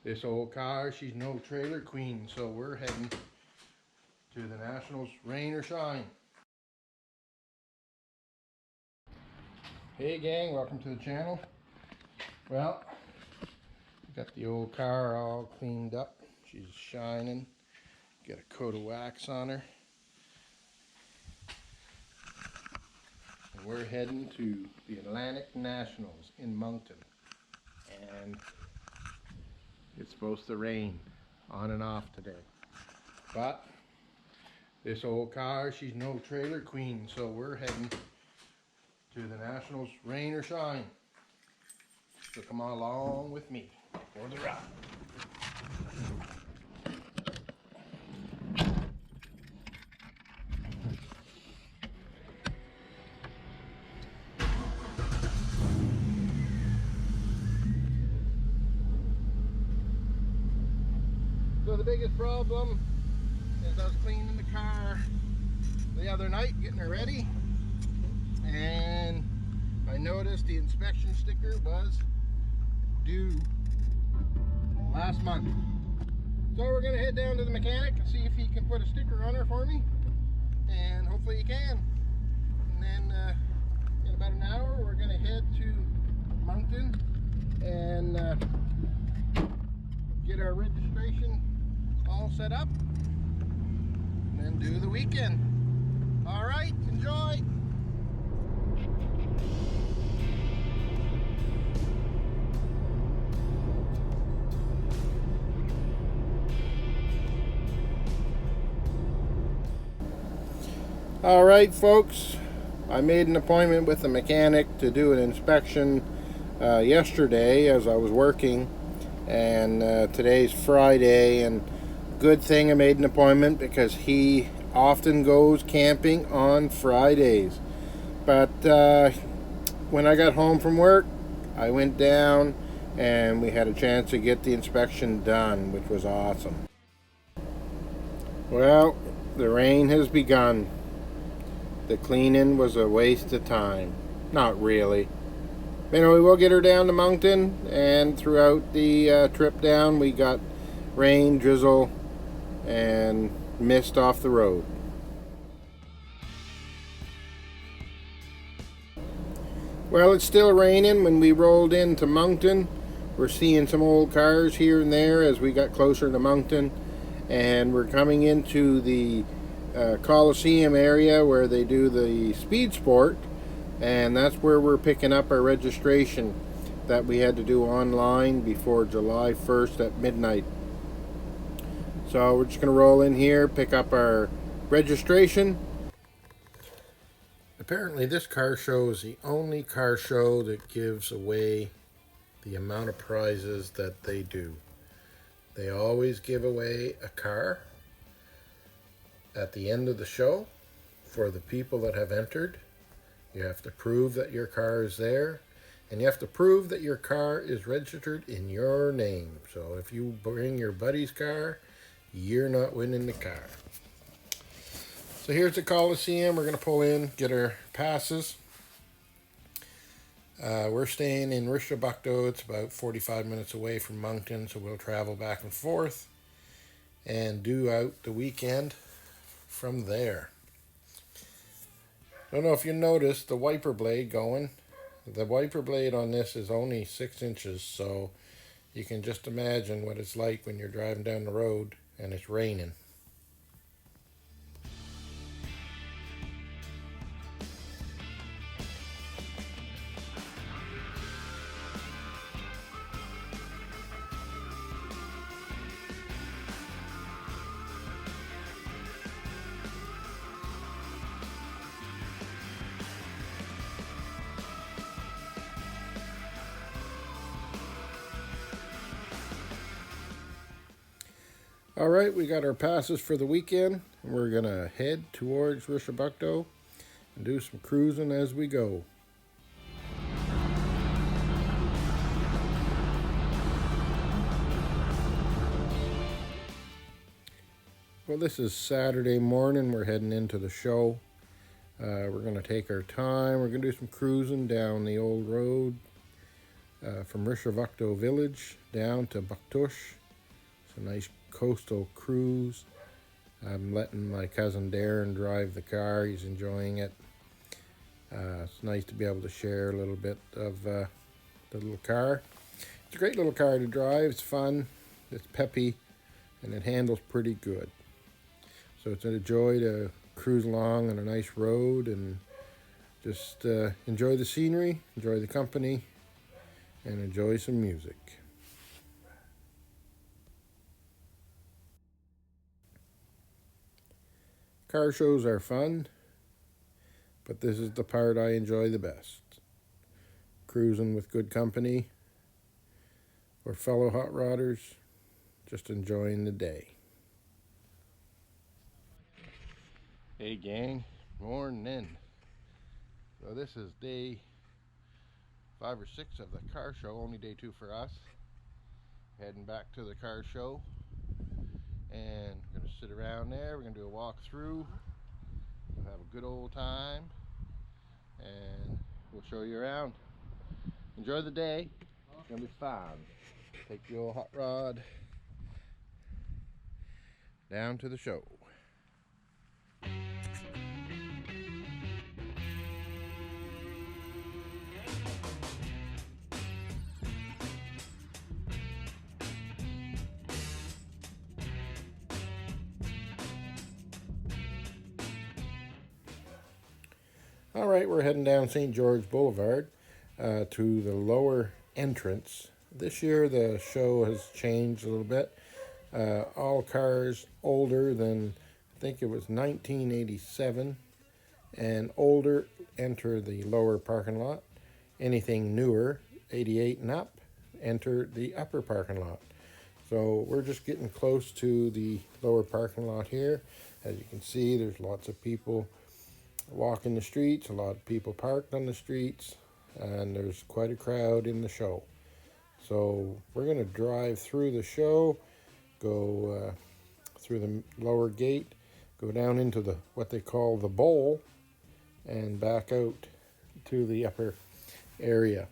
This old car, she's no trailer queen, so we're heading to the Nationals, rain or shine. Hey gang, welcome to the channel. Well, got the old car all cleaned up. She's shining. Got a coat of wax on her. And we're heading to the Atlantic Nationals in Moncton. And it's supposed to rain on and off today. But this old car, she's no trailer queen, so we're heading to the Nationals, rain or shine. So come on along with me for the ride. So the biggest problem is I was cleaning the car the other night, getting her ready, and I noticed the inspection sticker was due last month. So we're gonna head down to the mechanic and see if he can put a sticker on her for me, and hopefully he can. And then in about an hour we're gonna head to Moncton and get our registration all set up and then do the weekend. All right, enjoy. All right, folks, I made an appointment with the mechanic to do an inspection yesterday as I was working, and today's Friday, and good thing I made an appointment because he often goes camping on Fridays. But when I got home from work, I went down and we had a chance to get the inspection done, which was awesome. Well, the rain has begun. The cleaning was a waste of time. Not really. You know, we will get her down to Moncton, and throughout the trip down we got rain, drizzle, and mist off the road. Well, it's still raining when we rolled into Moncton. We're seeing some old cars here and there as we got closer to Moncton, and we're coming into the Coliseum area where they do the speed sport, and that's where we're picking up our registration that we had to do online before July 1st at midnight. So we're just going to roll in here, pick up our registration. Apparently this car show is the only car show that gives away the amount of prizes that they do. They always give away a car at the end of the show for the people that have entered. You have to prove that your car is there, and you have to prove that your car is registered in your name. So if you bring your buddy's car, you're not winning the car. So here's the Coliseum. We're going to pull in, get our passes. We're staying in Rishabukto. It's about 45 minutes away from Moncton, so we'll travel back and forth and do out the weekend from there. I don't know if you noticed the wiper blade going. The wiper blade on this is only 6 inches, so you can just imagine what it's like when you're driving down the road and it's raining. All right, we got our passes for the weekend. We're going to head towards Rishabukto and do some cruising as we go. Well, this is Saturday morning. We're heading into the show. We're going to take our time. We're going to do some cruising down the old road. from Rishavukto village down to Buktush. It's a nice coastal cruise. I'm letting my cousin Darren drive the car. He's enjoying it. It's nice to be able to share a little bit of the little car. It's a great little car to drive. It's fun, it's peppy, and it handles pretty good. So it's a joy to cruise along on a nice road and just enjoy the scenery, enjoy the company, and enjoy some music. Car shows are fun, but this is the part I enjoy the best. Cruising with good company or fellow hot rodders, just enjoying the day. Hey gang, morning. So this is day 5 or 6 of the car show, only day 2 for us. Heading back to the car show, and we're going to sit around there. We're going to do a walk through. We'll have a good old time, and we'll show you around. Enjoy the day. It's going to be fun. Take the old hot rod down to the show. All right, we're heading down St. George Boulevard to the lower entrance. This year the show has changed a little bit. All cars older than, I think it was 1987 and older enter the lower parking lot. Anything newer, 88 and up, enter the upper parking lot. So we're just getting close to the lower parking lot here. As you can see, there's lots of people walking the streets, a lot of people parked on the streets, and there's quite a crowd in the show. So we're going to drive through the show, go through the lower gate, go down into the what they call the bowl, and back out to the upper area.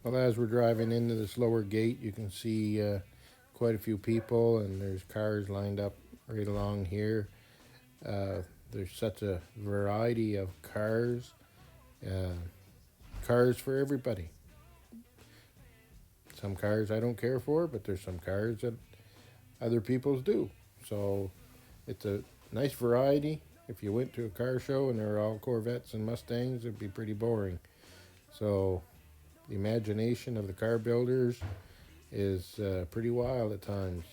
Well, as we're driving into this lower gate, you can see quite a few people, and there's cars lined up right along here. There's such a variety of cars, cars for everybody. Some cars I don't care for, but there's some cars that other people's do. So it's a nice variety. If you went to a car show and they're all Corvettes and Mustangs, it'd be pretty boring. So the imagination of the car builders is pretty wild at times.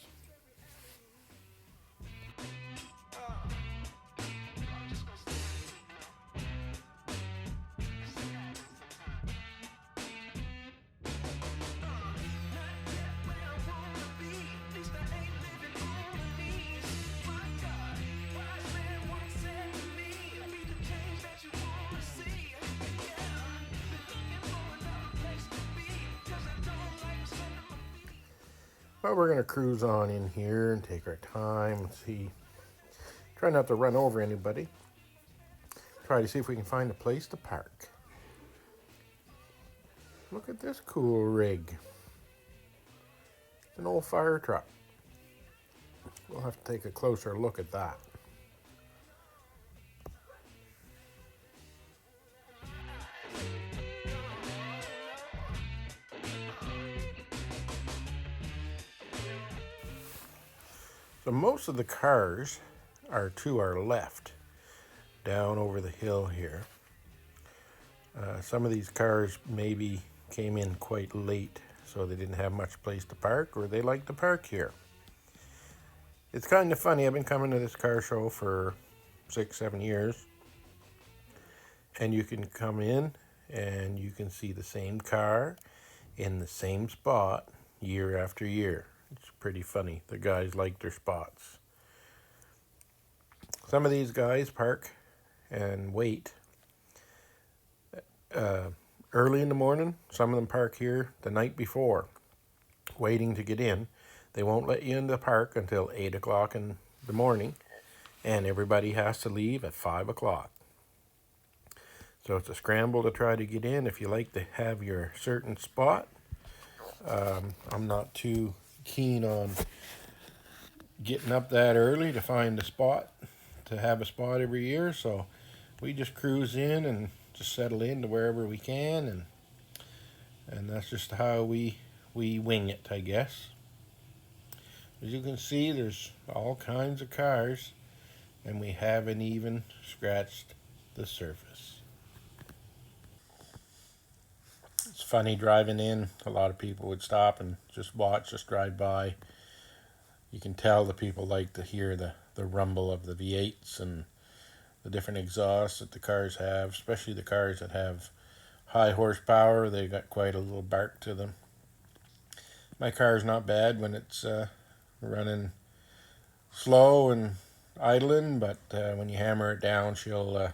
Well, we're going to cruise on in here and take our time and see. Try not to run over anybody. Try to see if we can find a place to park. Look at this cool rig. It's an old fire truck. We'll have to take a closer look at that. So most of the cars are to our left, down over the hill here. Some of these cars maybe came in quite late, so they didn't have much place to park, or they like to park here. It's kind of funny. I've been coming to this car show for 6-7 years, and you can come in and you can see the same car in the same spot year after year. It's pretty funny. The guys like their spots. Some of these guys park and wait early in the morning. Some of them park here the night before, waiting to get in. They won't let you in the park until 8 o'clock in the morning, and everybody has to leave at 5 o'clock. So it's a scramble to try to get in if you like to have your certain spot. I'm not too keen on getting up that early to find a spot, to have a spot every year, so we just cruise in and just settle into wherever we can, and that's just how we wing it, I guess. As you can see, there's all kinds of cars, and we haven't even scratched the surface. It's funny driving in. A lot of people would stop and just watch us drive by. You can tell the people like to hear the rumble of the V8s and the different exhausts that the cars have, especially the cars that have high horsepower. They got quite a little bark to them. My car's not bad when it's running slow and idling, but when you hammer it down, she'll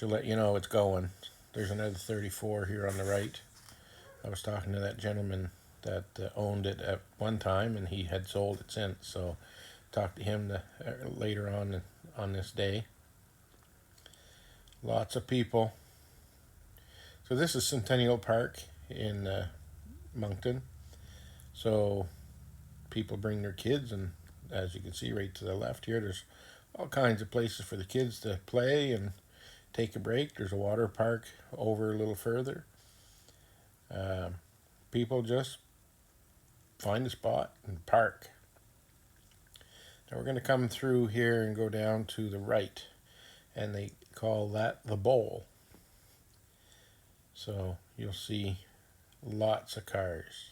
let you know it's going. There's another 34 here on the right. I was talking to that gentleman that owned it at one time, and he had sold it since, so talked to him later on this day. Lots of people. So this is Centennial Park in Moncton. So people bring their kids, and as you can see right to the left here, there's all kinds of places for the kids to play and take a break. There's a water park over a little further. People just find a spot and park. Now we're going to come through here and go down to the right, and they call that the bowl. So you'll see lots of cars.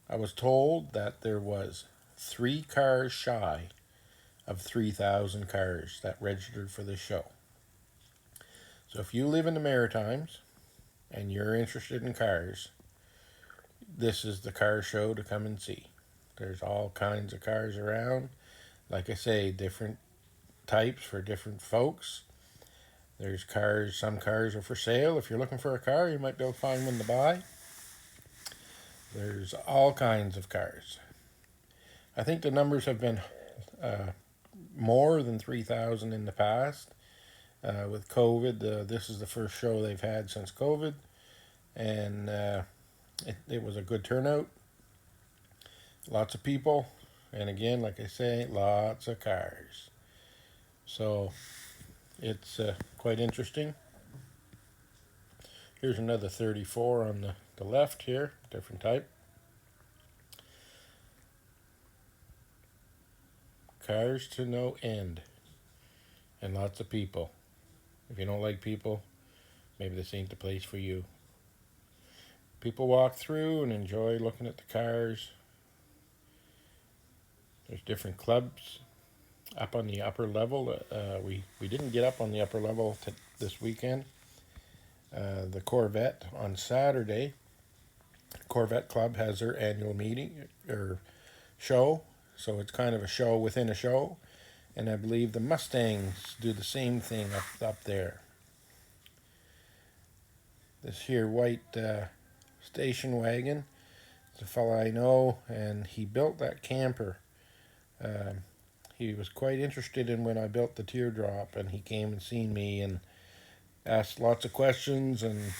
I was told that there was 3 cars shy of 3,000 cars that registered for this show. So if you live in the Maritimes and you're interested in cars, this is the car show to come and see. There's all kinds of cars around. Like I say, different types for different folks. There's cars, some cars are for sale. If you're looking for a car, you might be able to find one to buy. There's all kinds of cars. I think the numbers have been more than 3,000 in the past. With COVID, this is the first show they've had since COVID, and it was a good turnout. Lots of people, and again, like I say, lots of cars. So it's quite interesting. Here's another 34 on the left here, different type. Cars to no end, and lots of people. If you don't like people, maybe this ain't the place for you. People walk through and enjoy looking at the cars. There's different clubs up on the upper level. We didn't get up on the upper level this weekend. The Corvette on Saturday. Corvette Club has their annual meeting or show, so it's kind of a show within a show. And I believe the Mustangs do the same thing up there. This here white station wagon, it's a fella I know, and he built that camper. He was quite interested in when I built the teardrop, and he came and seen me and asked lots of questions and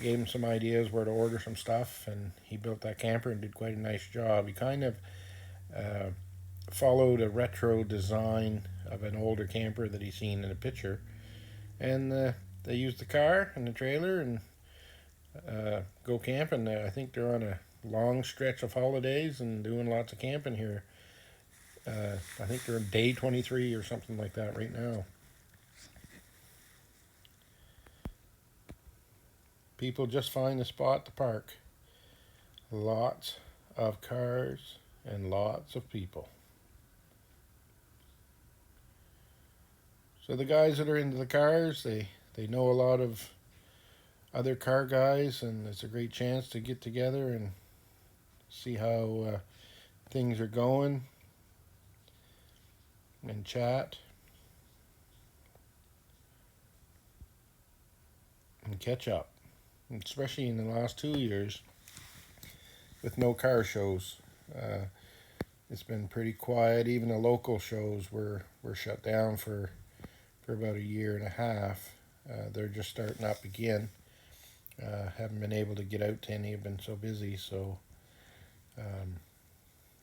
gave him some ideas where to order some stuff, and he built that camper and did quite a nice job. He kind of followed a retro design of an older camper that he seen in a picture, and they used the car and the trailer and go camping. I think they're on a long stretch of holidays and doing lots of camping here. I think they're on day 23 or something like that right now. People just find a spot to park. Lots of cars and lots of people. So the guys that are into the cars, they they know a lot of other car guys, and it's a great chance to get together and see how things are going and chat and catch up, especially in the last 2 years with no car shows. It's been pretty quiet. Even the local shows were shut down for about a year and a half. They're just starting up again. Haven't been able to get out to any. I've been so busy. So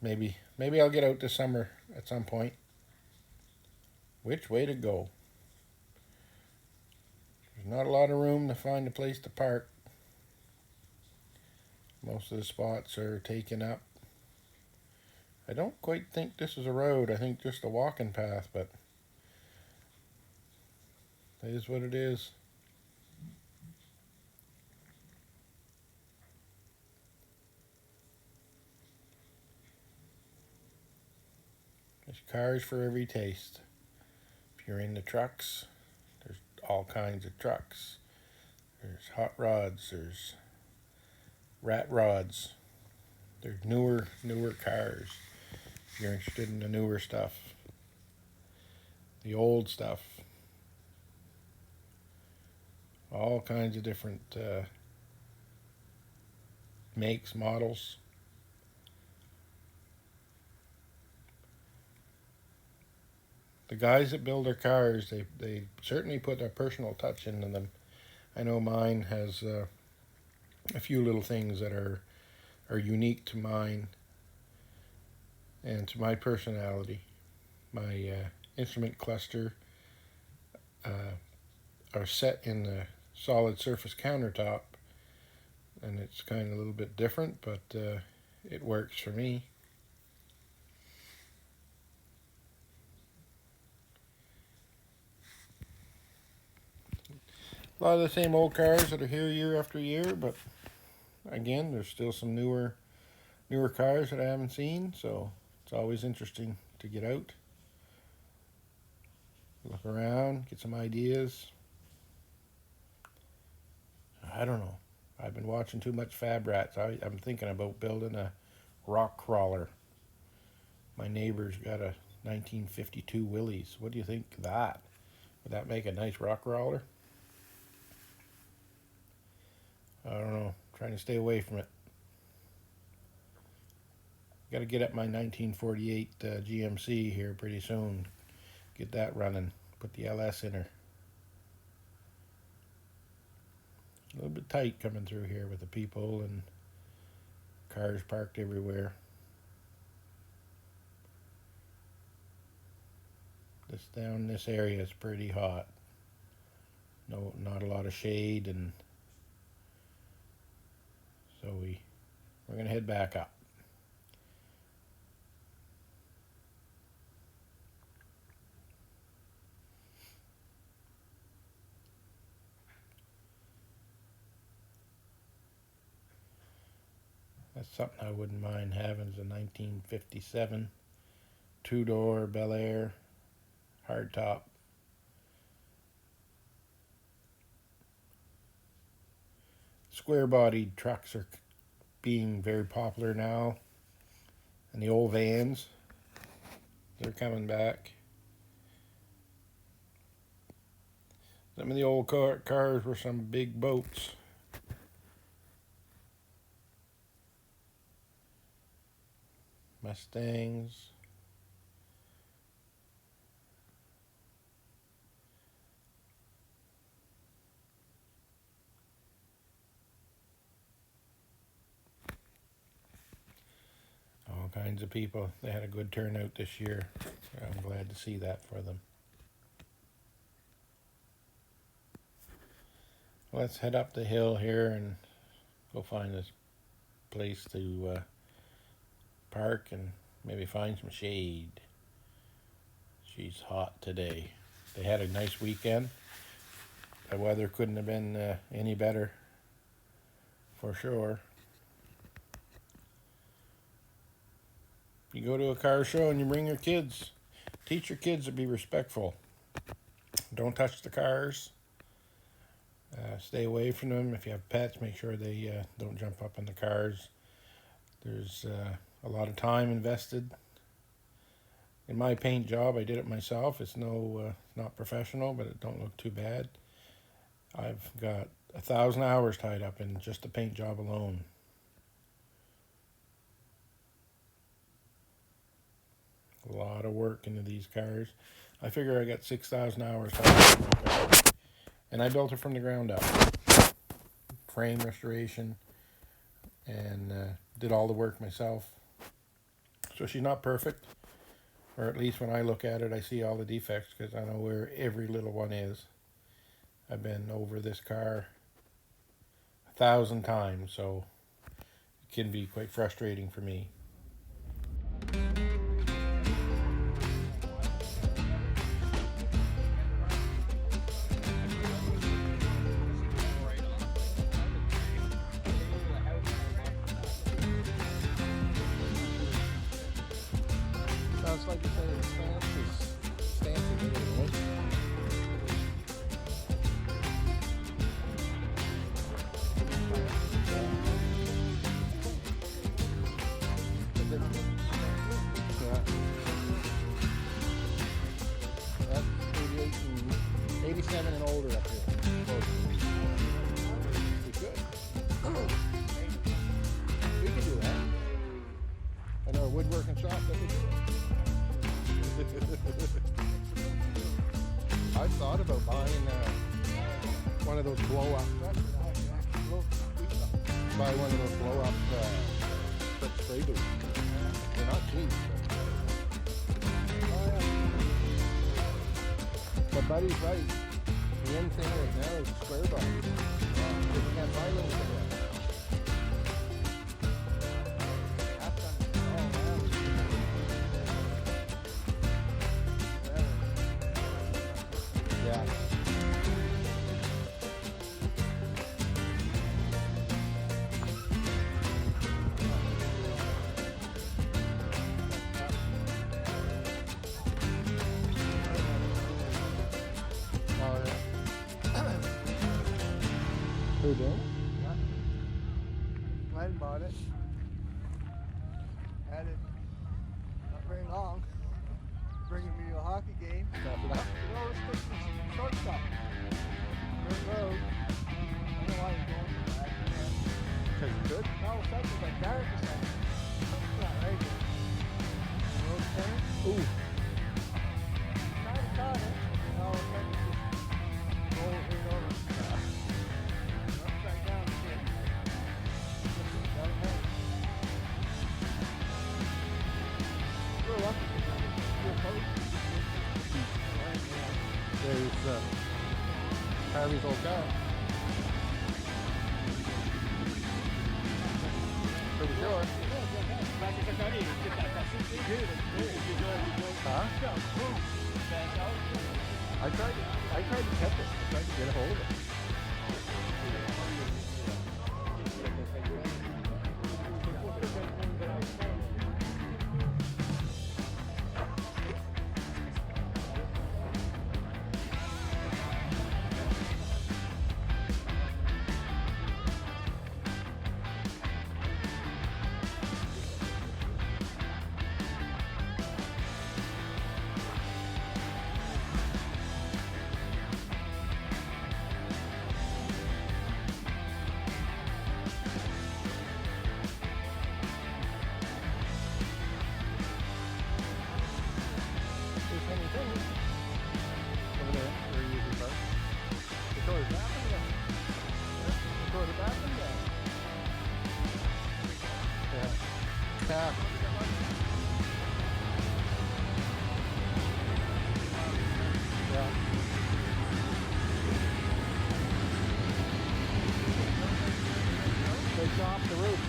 maybe I'll get out this summer at some point. Which way to go? There's not a lot of room to find a place to park. Most of the spots are taken up. I don't quite think this is a road. I think just a walking path, but it is what it is. There's cars for every taste. If you're into trucks, there's all kinds of trucks. There's hot rods, there's rat rods, there's newer cars. If you're interested in the newer stuff, the old stuff, all kinds of different makes, models. The guys that build their cars, they certainly put their personal touch into them. I know mine has a few little things that are unique to mine and to my personality. My instrument cluster are set in the solid surface countertop, and it's kind of a little bit different, but it works for me. A lot of the same old cars that are here year after year, but again, there's still some newer cars that I haven't seen, so it's always interesting to get out, look around, get some ideas. I don't know. I've been watching too much Fab Rats. I'm thinking about building a rock crawler. My neighbor's got a 1952 Willys. What do you think of that? Would that make a nice rock crawler? I don't know. I'm trying to stay away from it. Got to get up my 1948 GMC here pretty soon. Get that running. Put the LS in her. A little bit tight coming through here with the people and cars parked everywhere. This down this area is pretty hot. No, not a lot of shade, and so we're gonna head back up. That's something I wouldn't mind having, is a 1957 two-door Bel Air hardtop. Square-bodied trucks are being very popular now, and the old vans, they're coming back. Some of the old cars were some big boats. Mustangs. All kinds of people. They had a good turnout this year. I'm glad to see that for them. Let's head up the hill here and go find this place to park and maybe find some shade. She's hot today. They had a nice weekend. The weather couldn't have been any better, for sure. You go to a car show and you bring your kids. Teach your kids to be respectful. Don't touch the cars. Stay away from them. If you have pets, make sure they don't jump up in the cars. There's a lot of time invested. In my paint job, I did it myself. It's not professional, but it don't look too bad. I've got 1,000 hours tied up in just the paint job alone. A lot of work into these cars. I figure I got 6,000 hours tied up in my car. And I built it from the ground up. Frame restoration, and did all the work myself. So she's not perfect, or at least when I look at it, I see all the defects because I know where every little one is. I've been over this car 1,000 times, so it can be quite frustrating for me. Sounds like it's fancy, right? Yeah. That's 88 and 87 and older up here. Pretty good. We can do that. I know a woodworking shop that we do it. I've thought about buying one of those blow-up. Buy one of those blow-up spray boots. They're not cheap. But Buddy's right. The end thing right now is square bars. Because you can't find anything right now. Yeah. Who did? Yeah. Glenn bought it. Had it not very long. Bringing me to a hockey game. No restrictions, shortstop. Dirt road. I don't know why he's going for that. Because it's good? No, something's like dark or something. Something's not right here. Road center. Ooh. Might have caught it. No, it's like just roll it right over. Upside down shit. Got it home. We're lucky because I didn't do a post. There's Harvey's old car. Pretty sure. Huh? I tried to catch it. I tried to get a hold of it. Over there, where you usually park. The door's bathroom down. The door to the bathroom down. Yeah. Yeah. Yeah. They drop the roof.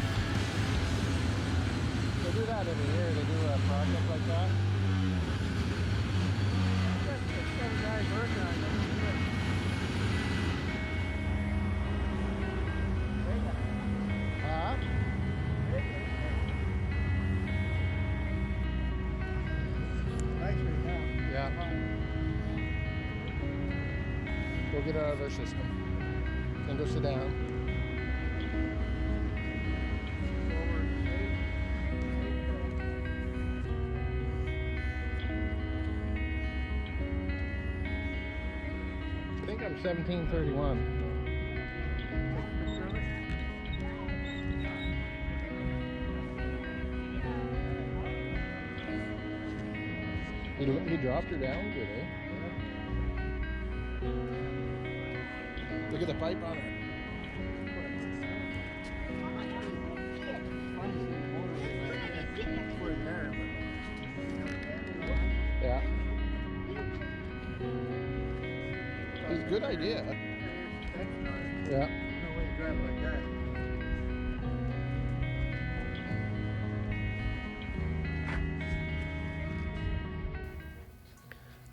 They do that every year. They do a project like that. Some guys working on it. Huh? Nice right now. Yeah. We'll get out of our system. Then go sit down. I think I'm 1731. He dropped her down good, eh? Look at the pipe on her. Yeah. It's a good idea. Yeah. No way to drive like that.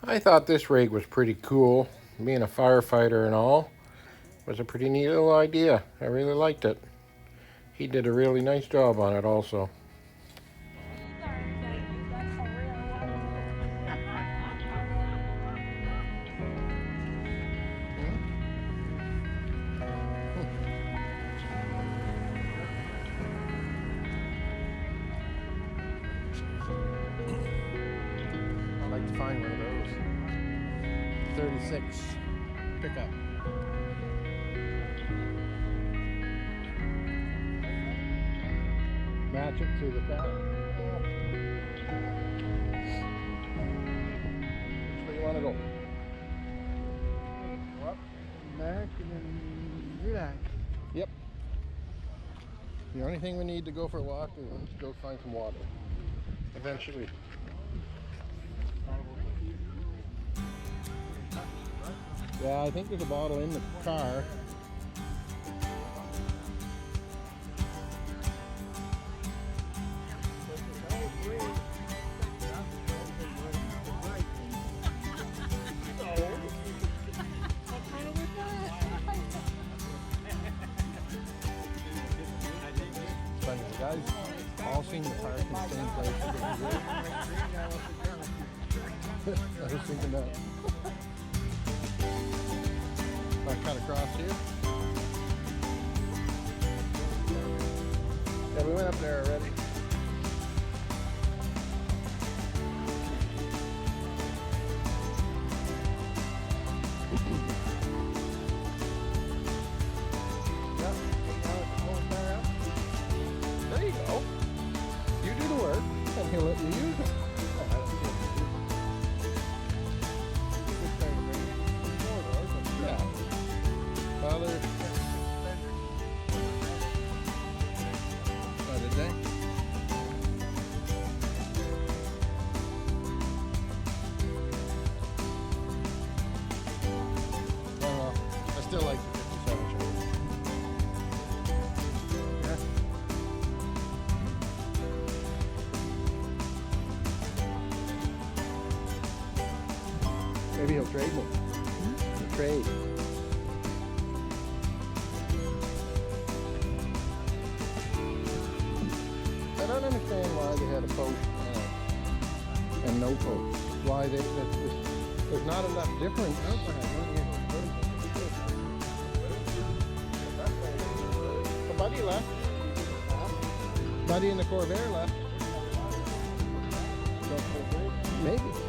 I thought this rig was pretty cool. Being a firefighter and all, was a pretty neat little idea. I really liked it. He did a really nice job on it also. I'd like to find one of those. 36 pickup. Match it to the car. Which way you want to go? Up, back, and then relax. Yep. The only thing we need to go for a walk is go find some water. Eventually. Yeah, I think there's a bottle in the car. Funny, the guys all seem to park in the same place. I was thinking that. I cut across here. Yeah, we went up there already. There you go. You do the work, and he'll let you use it. Yeah. Well, they're... Oh, did they? Well, I still like the 57 Chevy. Yeah. Maybe he'll trade me. He'll trade. I don't understand why they had a post and no post. Why there's not enough difference. The Buddy left. Buddy and the Corvair left. Maybe.